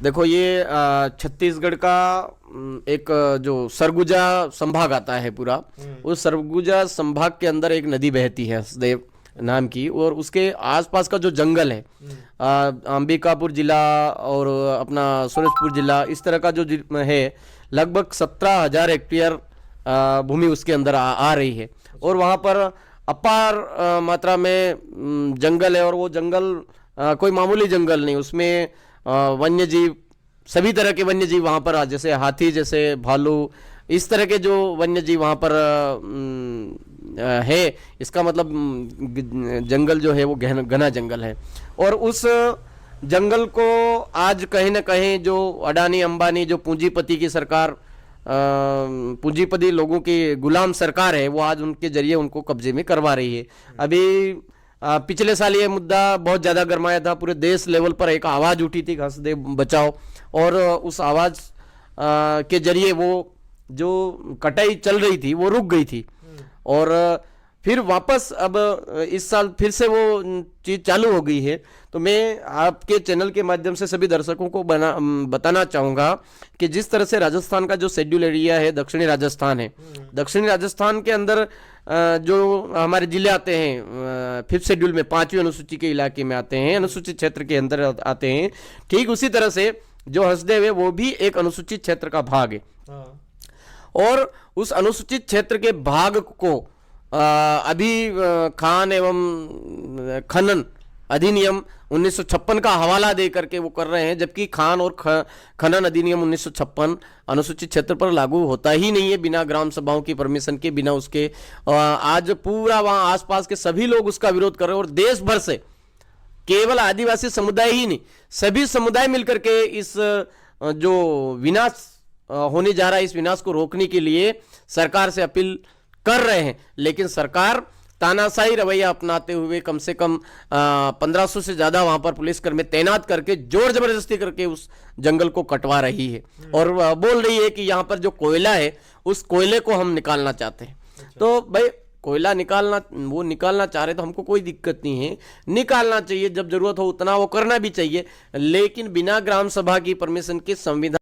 देखो ये छत्तीसगढ़ का एक जो सरगुजा संभाग आता है पूरा, उस सरगुजा संभाग के अंदर एक नदी बहती है हसदेव नाम की, और उसके आसपास का जो जंगल है, अंबिकापुर जिला और अपना सूरजपुर जिला, इस तरह का जो है, लगभग 17,000 हेक्टेयर भूमि उसके अंदर आ रही है। और वहाँ पर अपार मात्रा में जंगल है, और वो जंगल कोई मामूली जंगल नहीं, उसमें वन्य जीव, सभी तरह के वन्य जीव वहाँ पर, जैसे हाथी, जैसे भालू, इस तरह के जो वन्य जीव वहाँ पर है। इसका मतलब जंगल जो है वो घना जंगल है। और उस जंगल को आज कहीं ना कहीं जो अडानी अंबानी, जो पूंजीपति की सरकार, पूंजीपति लोगों की गुलाम सरकार है, वो आज उनके जरिए उनको कब्जे में करवा रही है। अभी पिछले साल ये मुद्दा बहुत ज़्यादा गरमाया था, पूरे देश लेवल पर एक आवाज़ उठी थी घासदेव बचाओ, और उस आवाज़ के जरिए वो जो कटाई चल रही थी वो रुक गई थी। और फिर वापस अब इस साल फिर से वो चीज़ चालू हो गई है। तो मैं आपके चैनल के माध्यम से सभी दर्शकों को बताना चाहूँगा कि जिस तरह से राजस्थान का जो शेड्यूल एरिया है, दक्षिणी राजस्थान है, दक्षिणी राजस्थान के अंदर जो हमारे जिले आते हैं 5th शेड्यूल में, 5वीं अनुसूची के इलाके में आते हैं, अनुसूचित क्षेत्र के अंदर आते हैं, ठीक उसी तरह से जो हसदेव है वो भी एक अनुसूचित क्षेत्र का भाग है। और उस अनुसूचित क्षेत्र के भाग को अभी खान एवं खनन अधिनियम 1956 का हवाला दे करके वो कर रहे हैं, जबकि खान और खनन अधिनियम 1956 अनुसूचित क्षेत्र पर लागू होता ही नहीं है बिना ग्राम सभाओं की परमिशन के, बिना उसके। आज पूरा वहाँ आसपास के सभी लोग उसका विरोध कर रहे हैं, और देश भर से केवल आदिवासी समुदाय ही नहीं, सभी समुदाय मिलकर के इस जो विनाश होने जा रहा है, इस विनाश को रोकने के लिए सरकार से अपील कर रहे हैं। लेकिन सरकार तानाशाही रवैया अपनाते हुए कम से कम 1500 से ज़्यादा वहाँ पर पुलिसकर्मी तैनात करके जोर जबरदस्ती करके उस जंगल को कटवा रही है, और बोल रही है कि यहाँ पर जो कोयला है उस कोयले को हम निकालना चाहते हैं। तो भाई कोयला निकालना, वो निकालना चाह रहे तो हमको कोई दिक्कत नहीं है, निकालना चाहिए, जब जरूरत हो उतना वो करना भी चाहिए, लेकिन बिना ग्राम सभा की परमिशन के संविधान